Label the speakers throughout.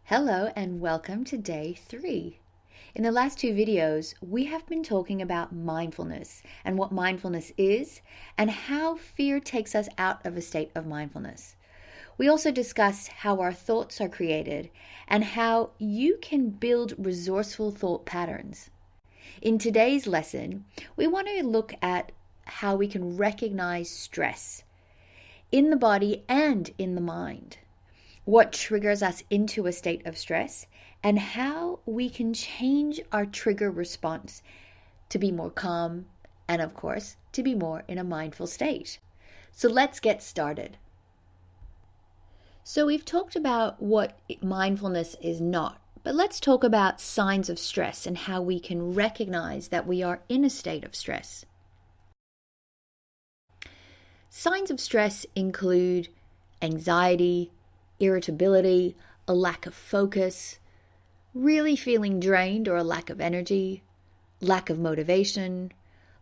Speaker 1: Hello and welcome to day 3. In the last 2 videos, we have been talking about mindfulness and what mindfulness is and how fear takes us out of a state of mindfulness. We also discussed how our thoughts are created and how you can build resourceful thought patterns. In today's lesson, we want to look at how we can recognize stress in the body and in the mind, what triggers us into a state of stress, and how we can change our trigger response to be more calm and, of course, to be more in a mindful state. So let's get started. So we've talked about what mindfulness is not, but let's talk about signs of stress and how we can recognize that we are in a state of stress. Signs of stress include anxiety, irritability, a lack of focus, really feeling drained or a lack of energy, lack of motivation.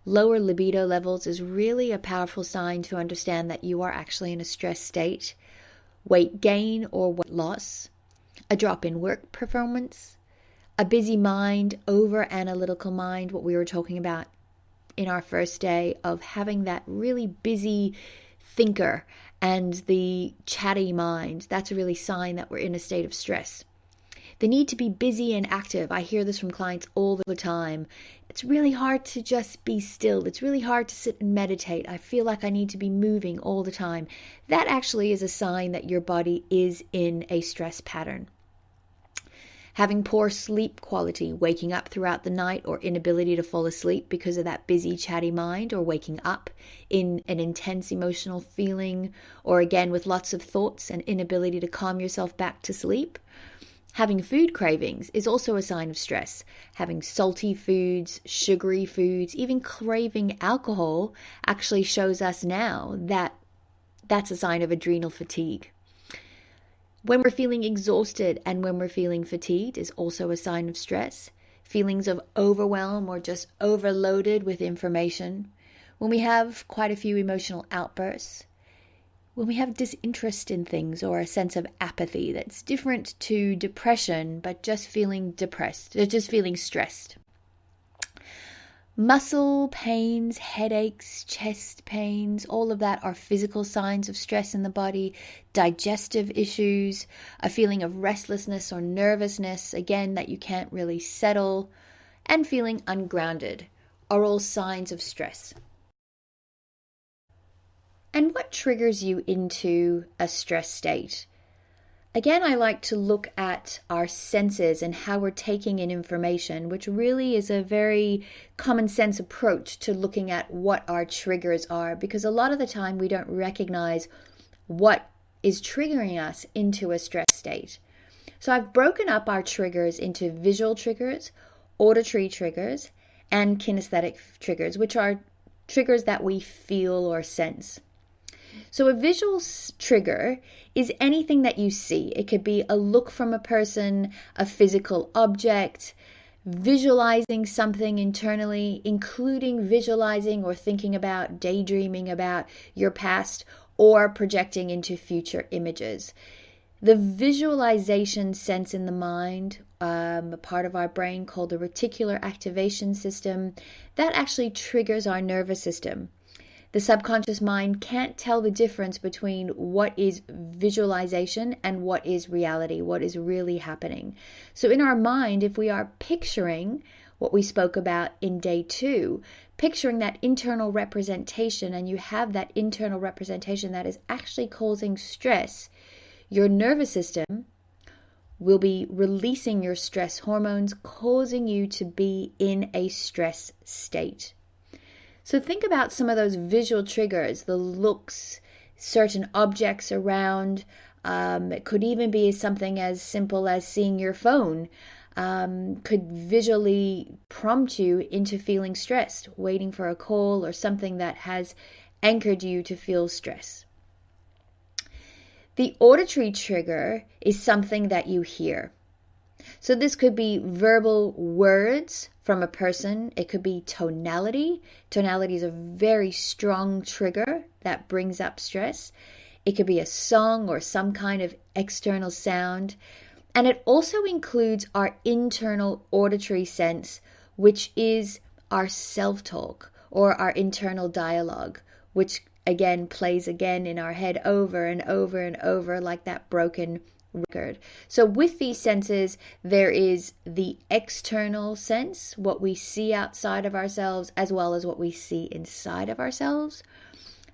Speaker 1: Lower libido levels is really a powerful sign to understand that you are actually in a stress state. Weight gain or weight loss, a drop in work performance, a busy mind, over-analytical mind, what we were talking about in our first day of having that really busy thinker and the chatty mind. That's a really sign that we're in a state of stress. The need to be busy and active. I hear this from clients all the time. It's really hard to just be still. It's really hard to sit and meditate. I feel like I need to be moving all the time. That actually is a sign that your body is in a stress pattern. Having poor sleep quality, waking up throughout the night or inability to fall asleep because of that busy, chatty mind, or waking up in an intense emotional feeling, or again with lots of thoughts and inability to calm yourself back to sleep. Having food cravings is also a sign of stress. Having salty foods, sugary foods, even craving alcohol actually shows us now that that's a sign of adrenal fatigue. When we're feeling exhausted and when we're feeling fatigued is also a sign of stress. Feelings of overwhelm or just overloaded with information. When we have quite a few emotional outbursts. When we have disinterest in things or a sense of apathy that's different to depression, but just feeling depressed, just feeling stressed. Muscle pains, headaches, chest pains, all of that are physical signs of stress in the body. Digestive issues, a feeling of restlessness or nervousness, again, that you can't really settle, and feeling ungrounded are all signs of stress. And what triggers you into a stress state? Again, I like to look at our senses and how we're taking in information, which really is a very common sense approach to looking at what our triggers are, because a lot of the time we don't recognize what is triggering us into a stress state. So I've broken up our triggers into visual triggers, auditory triggers, and kinesthetic triggers, which are triggers that we feel or sense. So a visual trigger is anything that you see. It could be a look from a person, a physical object, visualizing something internally, including visualizing or thinking about, daydreaming about your past, or projecting into future images. The visualization sense in the mind, a part of our brain called the reticular activation system, that actually triggers our nervous system. The subconscious mind can't tell the difference between what is visualization and what is reality, what is really happening. So in our mind, if we are picturing what we spoke about in day 2, picturing that internal representation, and you have that internal representation that is actually causing stress, your nervous system will be releasing your stress hormones, causing you to be in a stress state. So think about some of those visual triggers, the looks, certain objects around. It could even be something as simple as seeing your phone. Could visually prompt you into feeling stressed, waiting for a call or something that has anchored you to feel stress. The auditory trigger is something that you hear. So this could be verbal words from a person. It could be tonality. Tonality is a very strong trigger that brings up stress. It could be a song or some kind of external sound. And it also includes our internal auditory sense, which is our self-talk or our internal dialogue, which again plays again in our head over and over and over like that broken record. So with these senses, there is the external sense, what we see outside of ourselves, as well as what we see inside of ourselves.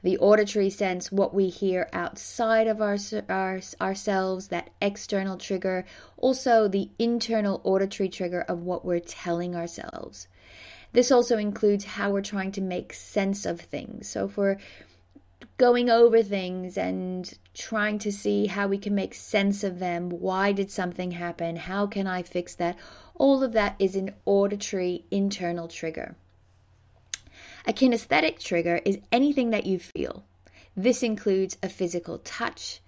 Speaker 1: The auditory sense, what we hear outside of ourselves, that external trigger. Also, the internal auditory trigger of what we're telling ourselves. This also includes how we're trying to make sense of things. So if we're going over things and trying to see how we can make sense of them, why did something happen, how can I fix that? All of that is an auditory internal trigger. A kinesthetic trigger is anything that you feel. This includes a physical touch,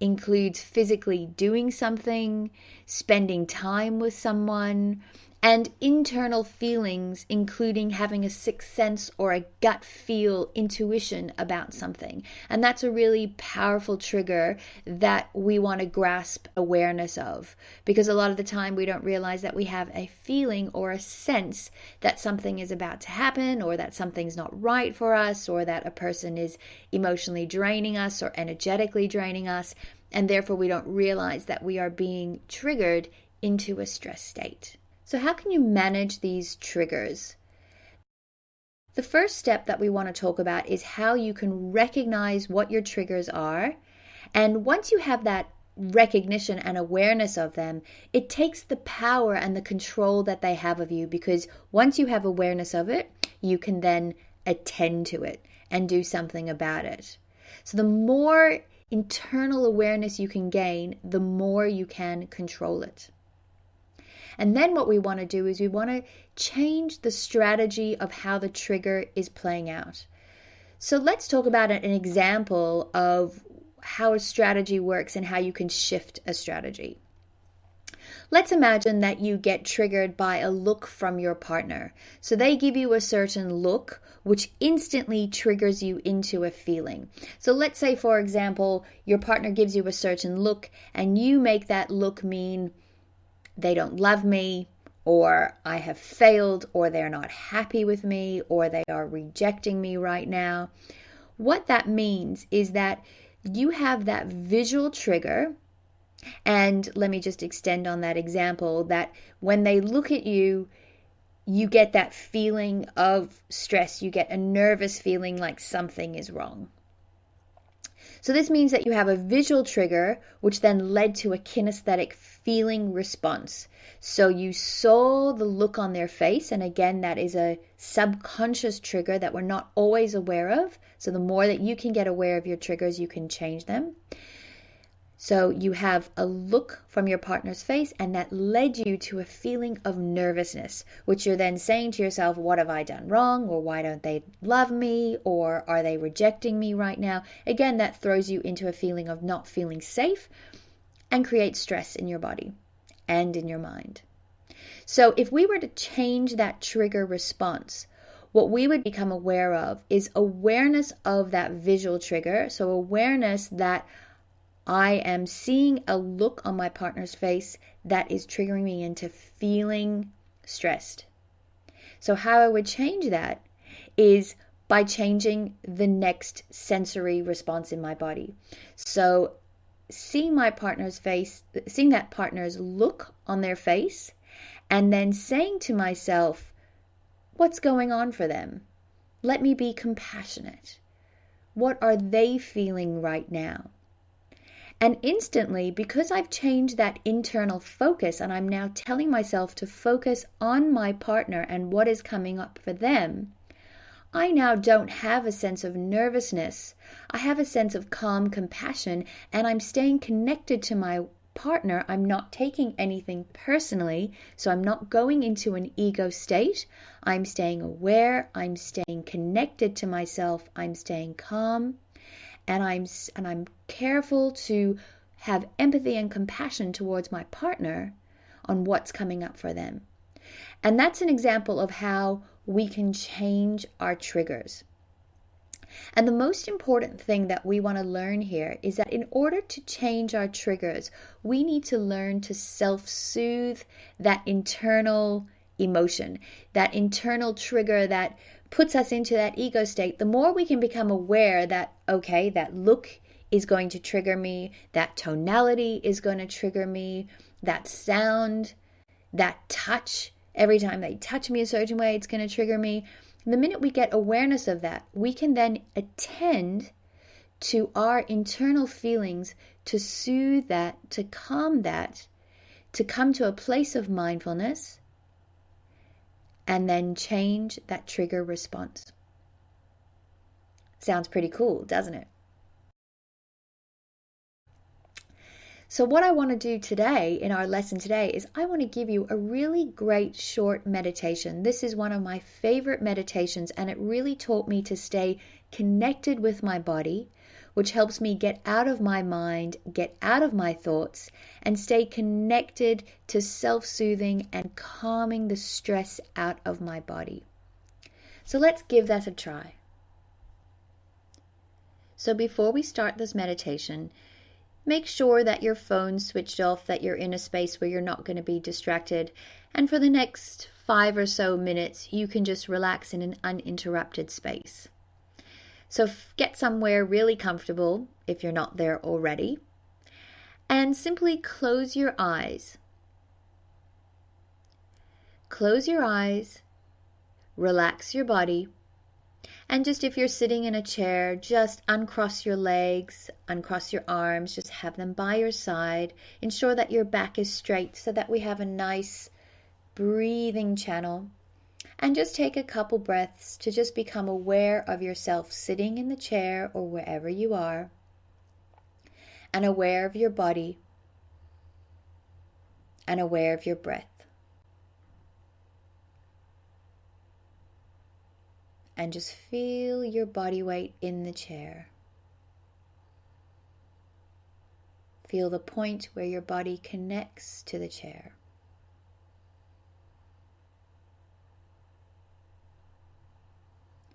Speaker 1: includes physically doing something, spending time with someone, and internal feelings, including having a sixth sense or a gut feel, intuition about something. And that's a really powerful trigger that we want to grasp awareness of, because a lot of the time we don't realize that we have a feeling or a sense that something is about to happen, or that something's not right for us, or that a person is emotionally draining us or energetically draining us, and therefore we don't realize that we are being triggered into a stress state. So how can you manage these triggers? The first step that we want to talk about is how you can recognize what your triggers are. And once you have that recognition and awareness of them, it takes the power and the control that they have of you, because once you have awareness of it, you can then attend to it and do something about it. So the more internal awareness you can gain, the more you can control it. And then what we want to do is we want to change the strategy of how the trigger is playing out. So let's talk about an example of how a strategy works and how you can shift a strategy. Let's imagine that you get triggered by a look from your partner. So they give you a certain look, which instantly triggers you into a feeling. So let's say, for example, your partner gives you a certain look and you make that look mean they don't love me, or I have failed, or they're not happy with me, or they are rejecting me right now. What that means is that you have that visual trigger, and let me just extend on that example, that when they look at you, you get that feeling of stress, you get a nervous feeling like something is wrong. So this means that you have a visual trigger, which then led to a kinesthetic feeling response. So you saw the look on their face, and again, that is a subconscious trigger that we're not always aware of. So the more that you can get aware of your triggers, you can change them. So you have a look from your partner's face, and that led you to a feeling of nervousness, which you're then saying to yourself, what have I done wrong? Or why don't they love me? Or are they rejecting me right now? Again, that throws you into a feeling of not feeling safe and creates stress in your body and in your mind. So if we were to change that trigger response, what we would become aware of is awareness of that visual trigger. So awareness that I am seeing a look on my partner's face that is triggering me into feeling stressed. So how I would change that is by changing the next sensory response in my body. So seeing my partner's face, seeing that partner's look on their face, and then saying to myself, what's going on for them? Let me be compassionate. What are they feeling right now? And instantly, because I've changed that internal focus and I'm now telling myself to focus on my partner and what is coming up for them, I now don't have a sense of nervousness. I have a sense of calm compassion, and I'm staying connected to my partner. I'm not taking anything personally, so I'm not going into an ego state. I'm staying aware, I'm staying connected to myself, I'm staying calm. And I'm careful to have empathy and compassion towards my partner on what's coming up for them. And that's an example of how we can change our triggers. And the most important thing that we want to learn here is that in order to change our triggers, we need to learn to self-soothe that internal emotion, that internal trigger that puts us into that ego state. The more we can become aware that, okay, that look is going to trigger me, that tonality is going to trigger me, that sound, that touch, every time they touch me a certain way, it's going to trigger me. The minute we get awareness of that, we can then attend to our internal feelings to soothe that, to calm that, to come to a place of mindfulness, and then change that trigger response. Sounds pretty cool, doesn't it? So what I want to do today in our lesson today is I want to give you a really great short meditation. This is one of my favorite meditations, and it really taught me to stay connected with my body, which helps me get out of my mind, get out of my thoughts, and stay connected to self-soothing and calming the stress out of my body. So let's give that a try. So before we start this meditation, make sure that your phone's switched off, that you're in a space where you're not going to be distracted. And for the next 5 or so minutes, you can just relax in an uninterrupted space. So get somewhere really comfortable if you're not there already. And simply close your eyes. Close your eyes, relax your body. And just if you're sitting in a chair, just uncross your legs, uncross your arms, just have them by your side. Ensure that your back is straight so that we have a nice breathing channel. And just take a couple breaths to just become aware of yourself sitting in the chair or wherever you are, and aware of your body, and aware of your breath. And just feel your body weight in the chair. Feel the point where your body connects to the chair.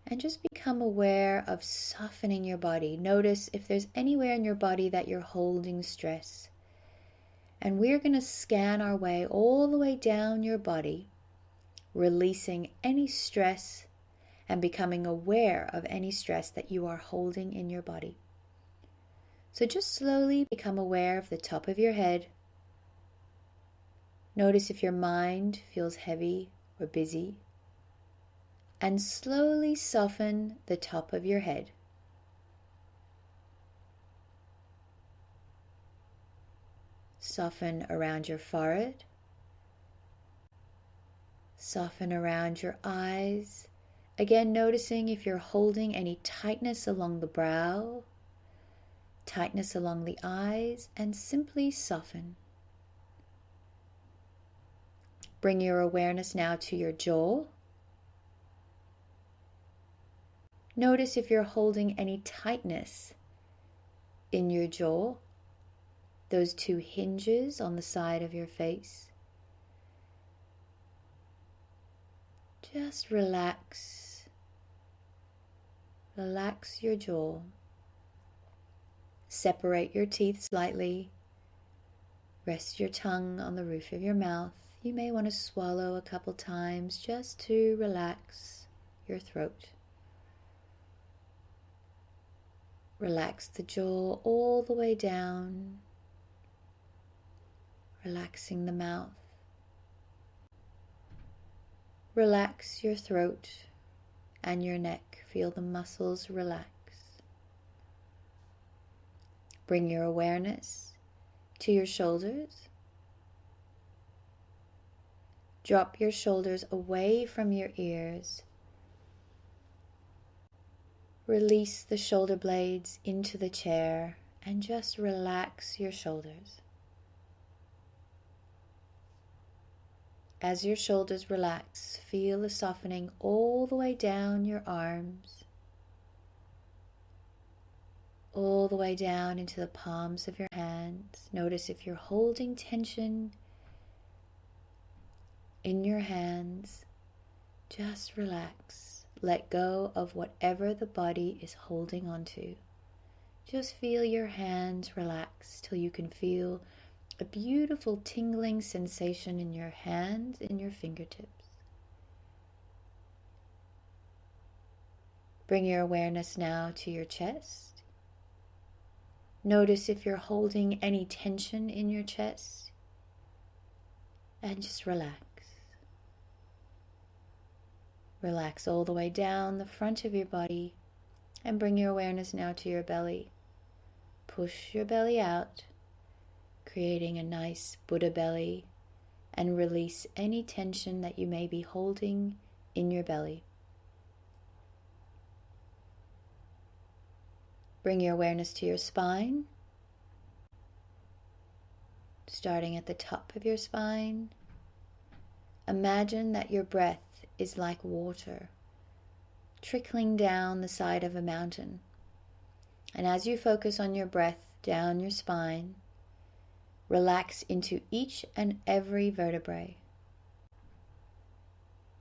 Speaker 1: And just become aware of softening your body. Notice if there's anywhere in your body that you're holding stress. And we're going to scan our way all the way down your body, releasing any stress and becoming aware of any stress that you are holding in your body. So just slowly become aware of the top of your head. Notice if your mind feels heavy or busy. And slowly soften the top of your head. Soften around your forehead. Soften around your eyes. Again, noticing if you're holding any tightness along the brow, tightness along the eyes, and simply soften. Bring your awareness now to your jaw. Notice if you're holding any tightness in your jaw, those two hinges on the side of your face. Just relax. Relax your jaw. Separate your teeth slightly. Rest your tongue on the roof of your mouth. You may want to swallow a couple times just to relax your throat. Relax the jaw all the way down, relaxing the mouth. Relax your throat and your neck. Feel the muscles relax. Bring your awareness to your shoulders. Drop your shoulders away from your ears. Release the shoulder blades into the chair and just relax your shoulders. As your shoulders relax, feel the softening all the way down your arms, all the way down into the palms of your hands. Notice if you're holding tension in your hands, just relax let go of whatever the body is holding on to. Just feel your hands relax till you can feel a beautiful tingling sensation in your hands and your fingertips. Bring your awareness now to your chest. Notice if you're holding any tension in your chest, and just relax. Relax all the way down the front of your body, and bring your awareness now to your belly. Push your belly out, creating a nice Buddha belly, and release any tension that you may be holding in your belly. Bring your awareness to your spine, starting at the top of your spine. Imagine that your breath is like water trickling down the side of a mountain. And as you focus on your breath down your spine, relax into each and every vertebrae.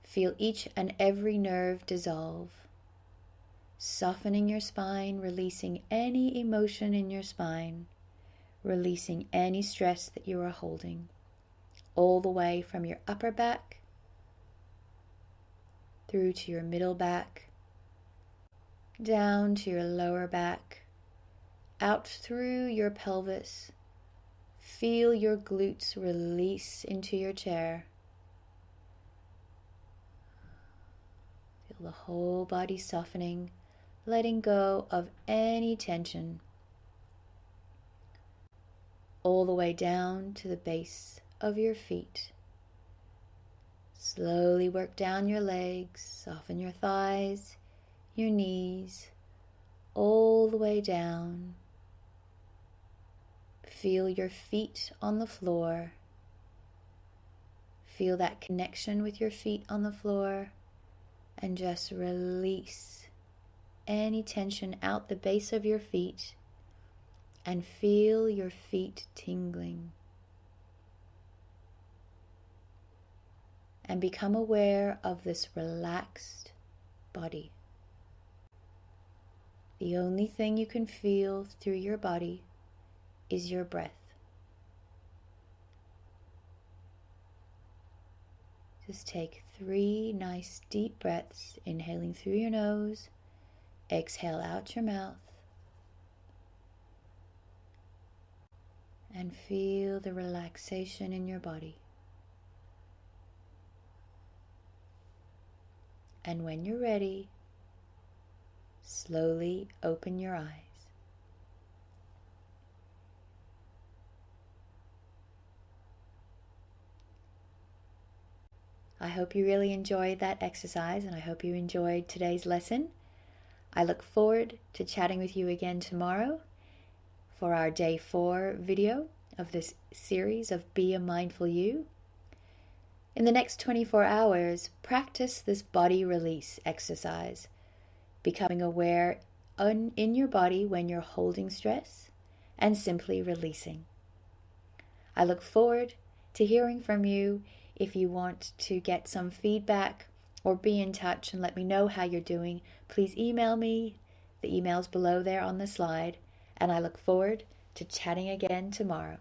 Speaker 1: Feel each and every nerve dissolve, softening your spine, releasing any emotion in your spine, releasing any stress that you are holding, all the way from your upper back through to your middle back, down to your lower back, out through your pelvis. Feel your glutes release into your chair. Feel the whole body softening, letting go of any tension, all the way down to the base of your feet. Slowly work down your legs, soften your thighs, your knees, all the way down. Feel your feet on the floor. Feel that connection with your feet on the floor, and just release any tension out the base of your feet, and feel your feet tingling. And become aware of this relaxed body. The only thing you can feel through your body is your breath. Just take 3 nice deep breaths, inhaling through your nose, exhale out your mouth, and feel the relaxation in your body. And when you're ready, slowly open your eyes. I hope you really enjoyed that exercise, and I hope you enjoyed today's lesson. I look forward to chatting with you again tomorrow for our day 4 video of this series of Be a Mindful You. In the next 24 hours, practice this body release exercise, becoming aware in your body when you're holding stress and simply releasing. I look forward to hearing from you. If you want to get some feedback or be in touch and let me know how you're doing, please email me. The email's below there on the slide, and I look forward to chatting again tomorrow.